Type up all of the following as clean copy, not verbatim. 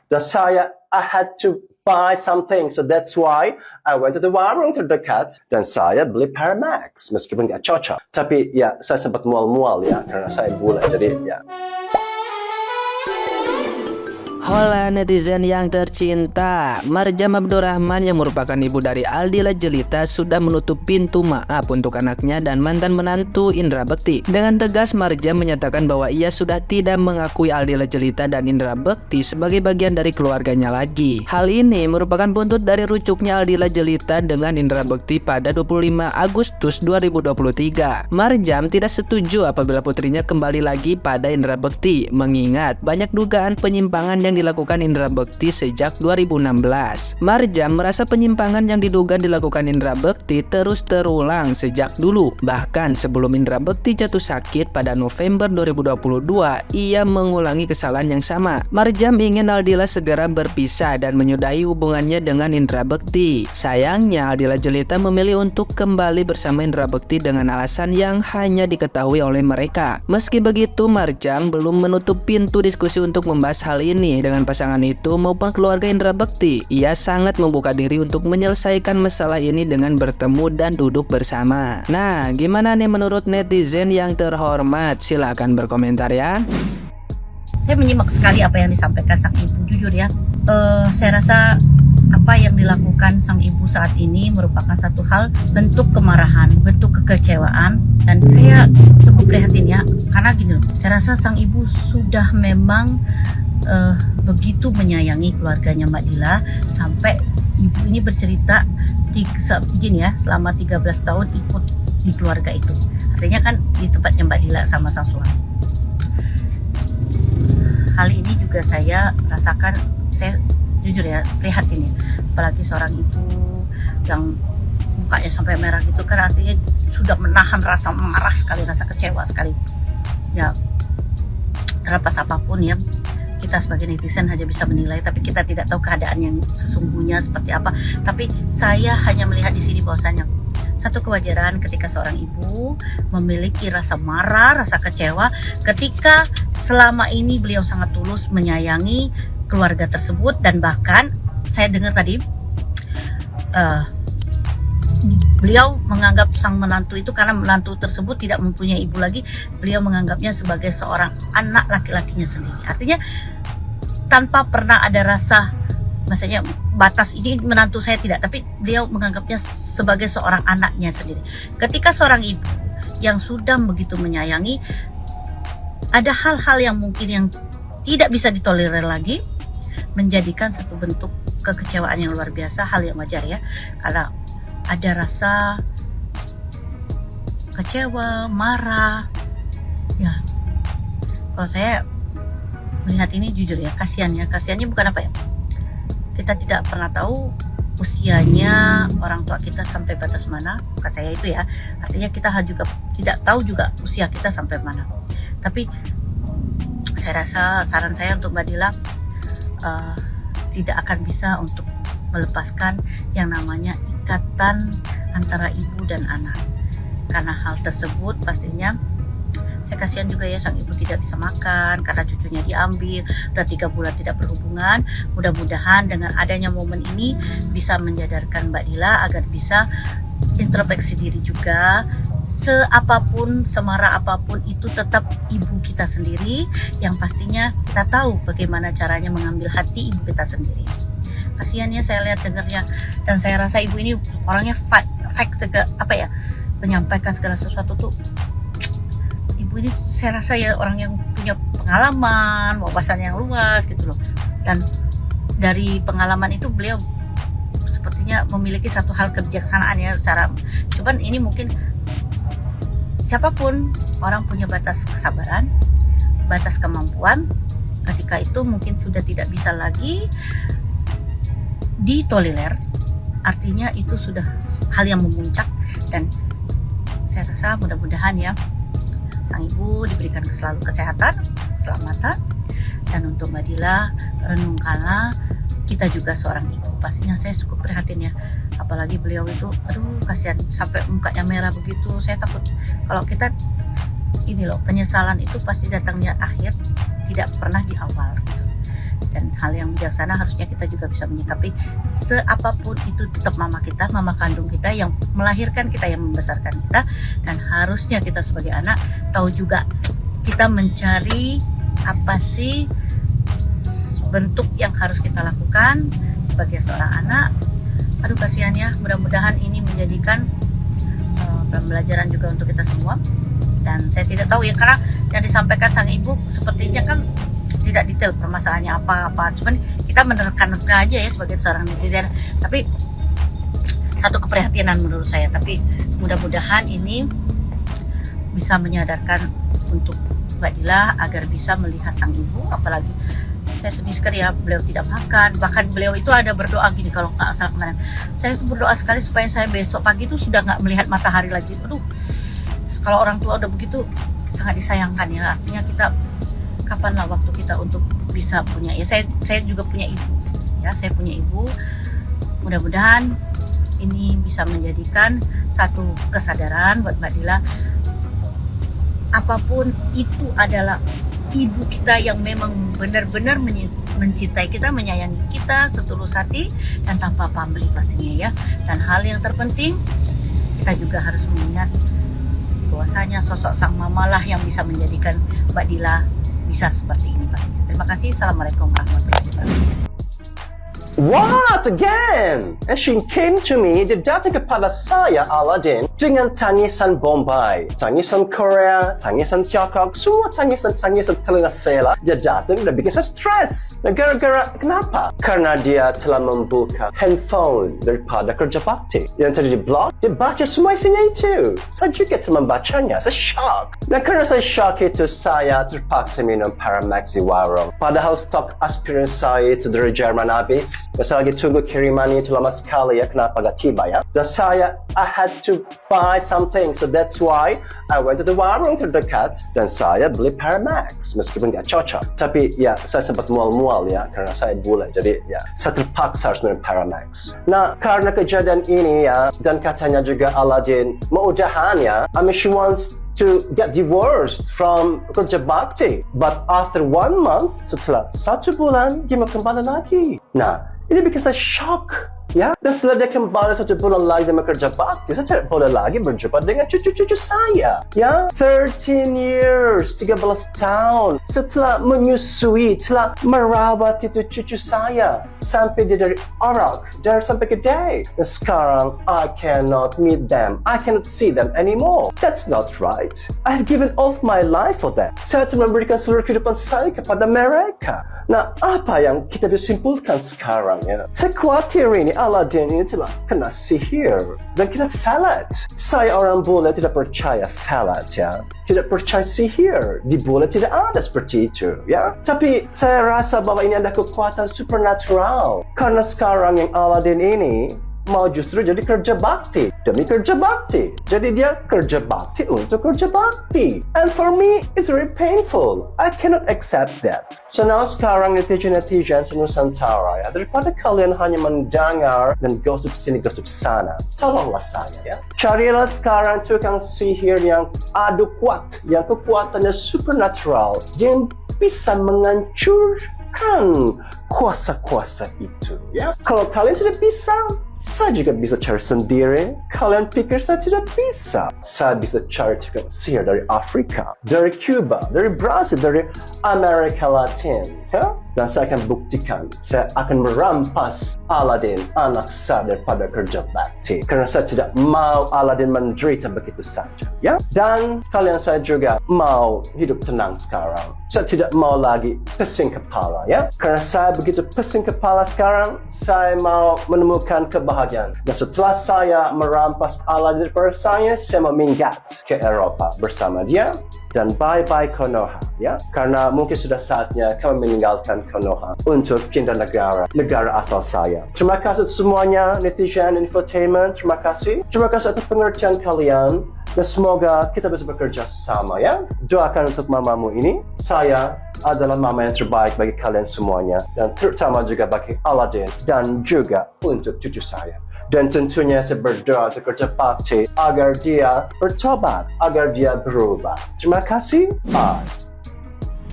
Dan I had to buy something, so that's why I went to the warung terdekat dan saya beli Paramax meskipun nggak cocok. Tapi ya saya sempat mual-mual ya karena saya bule, jadi ya. Hola netizen yang tercinta, Marjam Abdurrahman yang merupakan ibu dari Aldila Jelita sudah menutup pintu maaf untuk anaknya dan mantan menantu Indra Bekti. Dengan tegas Marjam menyatakan bahwa ia sudah tidak mengakui Aldila Jelita dan Indra Bekti sebagai bagian dari keluarganya lagi. Hal ini merupakan buntut dari rucuknya Aldila Jelita dengan Indra Bekti pada 25 Agustus 2023. Marjam tidak setuju apabila putrinya kembali lagi pada Indra Bekti, mengingat banyak dugaan penyimpangan yang dilakukan Indra Bekti sejak 2016. Marjam merasa penyimpangan yang diduga dilakukan Indra Bekti terus terulang sejak dulu. Bahkan sebelum Indra Bekti jatuh sakit pada November 2022, ia mengulangi kesalahan yang sama. Marjam ingin Aldila segera berpisah dan menyudahi hubungannya dengan Indra Bekti. Sayangnya Aldila Jelita memilih untuk kembali bersama Indra Bekti dengan alasan yang hanya diketahui oleh mereka. Meski begitu, Marjam belum menutup pintu diskusi untuk membahas hal ini dengan pasangan itu maupun keluarga Indra Bekti. Ia sangat membuka diri untuk menyelesaikan masalah ini dengan bertemu dan duduk bersama. Nah, gimana nih menurut netizen yang terhormat? Silahkan berkomentar ya. Saya menyimak sekali apa yang disampaikan sang ibu, jujur ya. Saya rasa apa yang dilakukan sang ibu saat ini merupakan satu hal bentuk kemarahan, bentuk kekecewaan, dan saya cukup prihatin ya, karena gini loh, saya rasa sang ibu sudah memang begitu menyayangi keluarganya Mbak Dila sampai ibu ini bercerita selama 13 tahun ikut di keluarga itu, artinya kan di tempatnya Mbak Dila sama sang suami. Hal ini juga saya rasakan, saya jujur ya prihatin ya, apalagi seorang ibu yang mukanya sampai merah gitu kan, artinya sudah menahan rasa marah sekali, rasa kecewa sekali ya. Terlepas apapun ya, kita sebagai netizen hanya bisa menilai, tapi kita tidak tahu keadaan yang sesungguhnya seperti apa. Tapi saya hanya melihat di sini bahwasanya satu kewajaran ketika seorang ibu memiliki rasa marah, rasa kecewa ketika selama ini beliau sangat tulus menyayangi keluarga tersebut, dan bahkan saya dengar tadi beliau menganggap sang menantu itu, karena menantu tersebut tidak mempunyai ibu lagi, beliau menganggapnya sebagai seorang anak laki-lakinya sendiri. Artinya tanpa pernah ada rasa, maksudnya batas ini menantu saya tidak, tapi beliau menganggapnya sebagai seorang anaknya sendiri. Ketika seorang ibu yang sudah begitu menyayangi, ada hal-hal yang mungkin yang tidak bisa ditolerir lagi, menjadikan satu bentuk kekecewaan yang luar biasa, hal yang wajar ya, karena ada rasa kecewa, marah ya. Kalau saya melihat ini jujur ya, kasihannya bukan apa ya, kita tidak pernah tahu usianya orang tua kita sampai batas mana, bukan saya itu ya, artinya kita juga tidak tahu juga usia kita sampai mana. Tapi saya rasa saran saya untuk Mbak Dila, tidak akan bisa untuk melepaskan yang namanya ikatan antara ibu dan anak. Karena hal tersebut pastinya saya kasihan juga ya, sang ibu tidak bisa makan karena cucunya diambil, udah 3 bulan tidak berhubungan. Mudah-mudahan dengan adanya momen ini bisa menyadarkan Mbak Dila agar bisa introspeksi diri juga. Seapapun, semarah apapun, itu tetap ibu kita sendiri, yang pastinya kita tahu bagaimana caranya mengambil hati ibu kita sendiri. Kasiannya saya lihat dengarnya, dan saya rasa ibu ini orangnya menyampaikan segala sesuatu tuh. Ibu ini saya rasa ya orang yang punya pengalaman, wawasan yang luas gitu loh, dan dari pengalaman itu beliau sepertinya memiliki satu hal kebijaksanaan ya, cuman ini mungkin siapapun orang punya batas kesabaran, batas kemampuan. Ketika itu mungkin sudah tidak bisa lagi ditolerir, artinya itu sudah hal yang memuncak, dan saya rasa mudah-mudahan ya sang ibu diberikan selalu kesehatan, keselamatan. Dan untuk Mbak Dila, renungkanlah, kita juga seorang ibu, pastinya saya cukup prihatin ya, apalagi beliau itu, aduh kasihan sampai mukanya merah begitu. Saya takut kalau kita ini loh, penyesalan itu pasti datangnya akhir, tidak pernah di awal gitu. dan hal yang bijaksana harusnya kita juga bisa menyikapi. Seapapun itu tetap mama kita, mama kandung kita yang melahirkan kita, yang membesarkan kita, dan harusnya kita sebagai anak tahu juga kita mencari apa sih bentuk yang harus kita lakukan sebagai seorang anak. Aduh kasihan ya, mudah-mudahan ini menjadikan pembelajaran juga untuk kita semua. Dan saya tidak tahu ya, karena yang disampaikan sang ibu sepertinya kan tidak detail permasalahannya apa-apa, cuman kita menerka-nerka aja ya sebagai seorang netizen. Tapi satu keprihatinan menurut saya, tapi mudah-mudahan ini bisa menyadarkan untuk Mbak Dila agar bisa melihat sang ibu. Apalagi saya sedih sekali ya, beliau tidak makan, bahkan beliau itu ada berdoa gini kalau nggak salah kemarin, saya itu berdoa sekali supaya saya besok pagi itu sudah nggak melihat matahari lagi. Aduh, kalau orang tua udah begitu sangat disayangkan ya. Artinya kita kapanlah waktu kita untuk bisa punya, ya saya juga punya ibu ya, saya punya ibu. Mudah-mudahan ini bisa menjadikan satu kesadaran buat Mbak Dila, apapun itu adalah ibu kita yang memang benar-benar mencintai kita, menyayangi kita setulus hati dan tanpa pamrih pastinya ya. Dan hal yang terpenting, kita juga harus mengingat bahwasanya sosok sang mamalah yang bisa menjadikan Mbak Dila bisa seperti ini pastinya. Terima kasih. Assalamualaikum warahmatullahi wabarakatuh. What again? And she came to me, dia datang kepada saya, Aladdin, dengan tangisan Bombay, tangisan Korea, tangisan Tiongkok, semua tangisan telenovela. Dia datang dan bikin saya stres. Dan gara-gara kenapa? Karena dia telah membuka handphone daripada kerja bakti. Yang tadi di blog, dia baca semua isinya itu. Saya juga telah membacanya, saya shock. Dan karena saya shock itu, saya terpaksa minum Paramax di warung. Padahal stok aspirin saya itu dari Jerman habis. Dan saya lagi tunggu kiriman itu lama sekali ya, kenapa gak tiba ya. Dan I had to buy something, so that's why I went to the warung terdekat dan saya beli Paramax meskipun gak cocok. Tapi ya, saya sempat mual-mual ya, karena saya bule, jadi ya, saya terpaksa harus minum Paramax. Nah, karena kejadian ini ya, dan katanya juga Aladdin mau udahan ya, I mean she wants to get divorced from kerja bakti. But after 1 month, setelah 1 bulan, dia mau kembali lagi. Nah, ini bikin saya shock. Ya, dan setelah dia kembali 1 bulan lagi dengan kerja bakti, saya tidak boleh lagi berjumpa dengan cucu-cucu saya. Ya, 13 years, 13 tahun setelah menyusui, setelah merawat itu cucu saya sampai dia dari anak, dari sampai gede. Dan sekarang I cannot meet them, I cannot see them anymore. That's not right. I've given all my life for them. Saya telah memberikan seluruh kehidupan saya kepada mereka. Nah, apa yang kita bisa simpulkan sekarang ya? Saya khawatir ini Aladdin ini telah kena sihir dan kita falat. Saya orang bule tidak percaya falat ya. Tidak percaya sihir. Di bule tidak ada seperti itu ya. Tapi saya rasa bahwa ini ada kekuatan supernatural. Karena sekarang yang Aladdin ini mau justru jadi kerja bakti demi kerja bakti. Jadi dia kerja bakti untuk kerja bakti. And for me, it's very painful. I cannot accept that. So now sekarang netizen Nusantara ya, daripada kalian hanya mendengar dan gosip sini gosip sana, tolonglah saya ya. Carilah sekarang tukang sihir yang adu kuat, yang kekuatannya supernatural, yang bisa menghancurkan kuasa-kuasa itu ya. Kalau kalian sudah bisa, saya juga bisa cari sendiri. Kalian pikir saya tidak bisa? Saya bisa cari tukang sihir dari Afrika, dari Cuba, dari Brazil, dari Amerika Latin. Ya? Dan saya akan buktikan, saya akan merampas Aladdin, anak saya, daripada kerja bakti. Karena saya tidak mau Aladdin menderita begitu saja. Ya? Dan sekalian saya juga mau hidup tenang sekarang. Saya tidak mau lagi pesing kepala. Ya? Karena saya begitu pesing kepala sekarang, saya mau menemukan kebahagiaan. Dan setelah saya merampas Aladdin daripada saya mau minggat ke Eropa bersama dia. Dan bye-bye Konoha, ya. Karena mungkin sudah saatnya kami meninggalkan Konoha untuk pindah negara asal saya. Terima kasih semuanya, netizen infotainment, terima kasih. Terima kasih atas pengertian kalian. Dan semoga kita bisa bekerja sama ya. Doakan untuk mamamu ini. Saya adalah mama yang terbaik bagi kalian semuanya. Dan terutama juga bagi Aladdin dan juga untuk cucu saya. Dan tentunya saya berdoa untuk kerja bakti agar dia bertobat, agar dia berubah. Terima kasih. Bye.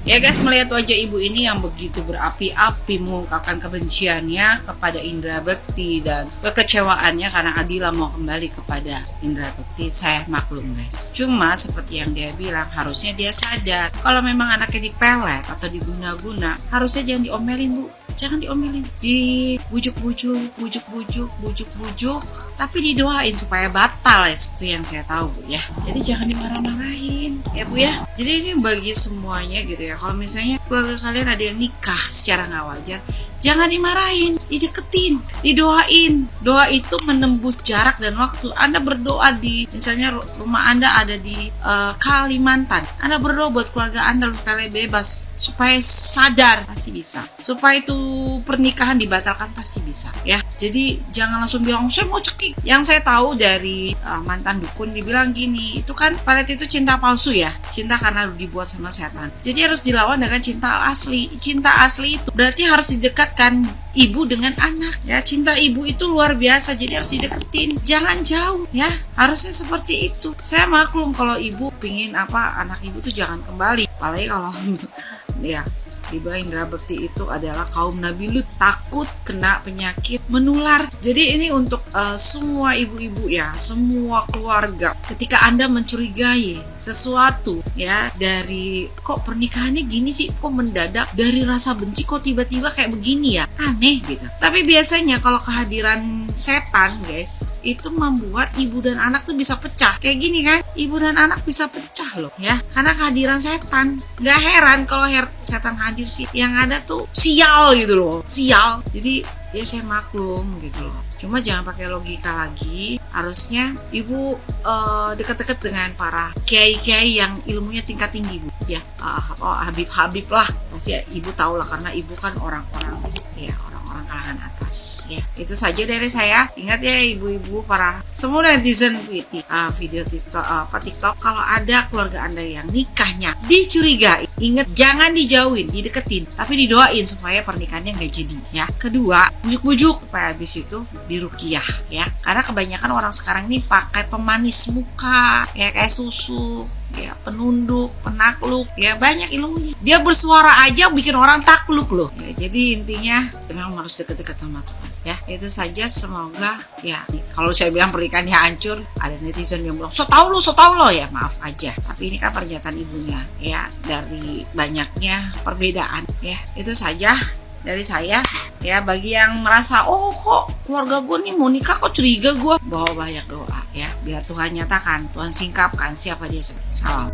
Ya guys, melihat wajah ibu ini yang begitu berapi-api mengungkapkan kebenciannya kepada Indra Bekti dan kekecewaannya karena Adila mau kembali kepada Indra Bekti, saya maklum guys. Cuma seperti yang dia bilang, harusnya dia sadar kalau memang anaknya dipelet atau diguna-guna, harusnya jangan diomelin bu. Jangan diomelin, dibujuk-bujuk, bujuk-bujuk, tapi didoain supaya batal ya. Itu yang saya tahu bu ya. Jadi jangan dimarah-marahin ya bu ya. Jadi ini bagi semuanya gitu ya. Kalau misalnya keluarga kalian ada yang nikah secara nggak wajar, jangan dimarahin, dideketin, didoain. Doa itu menembus jarak dan waktu. Anda berdoa di, misalnya rumah Anda ada di Kalimantan, Anda berdoa buat keluarga Anda supaya bebas, supaya sadar, pasti bisa. Supaya itu pernikahan dibatalkan, pasti bisa ya. Jadi jangan langsung bilang saya mau cekik. Yang saya tahu dari mantan dukun dibilang gini, itu kan pelet itu cinta palsu ya, cinta karena dibuat sama setan. Jadi harus dilawan dengan cinta asli. Cinta asli itu berarti harus didekatkan ibu dengan anak ya. Cinta ibu itu luar biasa, jadi harus dideketin, jangan jauh ya. Harusnya seperti itu. Saya maklum kalau ibu pingin anak ibu tuh jangan kembali, apalagi kalau ya dibilang Indra Bekti itu adalah kaum Nabi Lut, takut kena penyakit menular. Jadi ini untuk semua ibu-ibu ya, semua keluarga. Ketika Anda mencurigai sesuatu ya, dari kok pernikahannya gini sih, kok mendadak dari rasa benci kok tiba-tiba kayak begini ya, aneh gitu. Tapi biasanya kalau kehadiran setan guys, itu membuat ibu dan anak tuh bisa pecah. Kayak gini kan, ibu dan anak bisa pecah loh ya, karena kehadiran setan. Gak heran kalau setan hadir sih, yang ada tuh sial gitu loh, sial. Jadi ya saya maklum gitu loh. Cuma jangan pakai logika lagi. Harusnya ibu dekat-dekat dengan para kiai-kiai yang ilmunya tingkat tinggi bu ya. Habib-habib lah, pasti ibu tahu lah, karena ibu kan orang-orang ya, orang-orang kalangan atas ya. Itu saja dari saya. Ingat ya ibu-ibu, para semua netizen video TikTok, kalau ada keluarga Anda yang nikahnya dicurigai, ingat jangan dijauhin, dideketin, tapi didoain supaya pernikahannya nggak jadi ya. Kedua, bujuk-bujuk supaya habis itu diruqyah ya, karena kebanyakan orang sekarang ini pakai pemanis muka ya, kayak susu ya, penunduk, penakluk ya, banyak ilmunya. Dia bersuara aja bikin orang takluk loh ya. Jadi intinya memang harus deket-deket sama Tuhan ya. Itu saja, semoga ya. Kalau saya bilang pernikahannya hancur, ada netizen yang bilang so tau lo ya, maaf aja, tapi ini kan pernyataan ibunya ya, dari banyaknya perbedaan ya. Itu saja dari saya ya. Bagi yang merasa kok keluarga gue nih mau nikah kok curiga gue, bawa banyak doa ya, biar Tuhan nyatakan, Tuhan singkapkan siapa dia. Salam.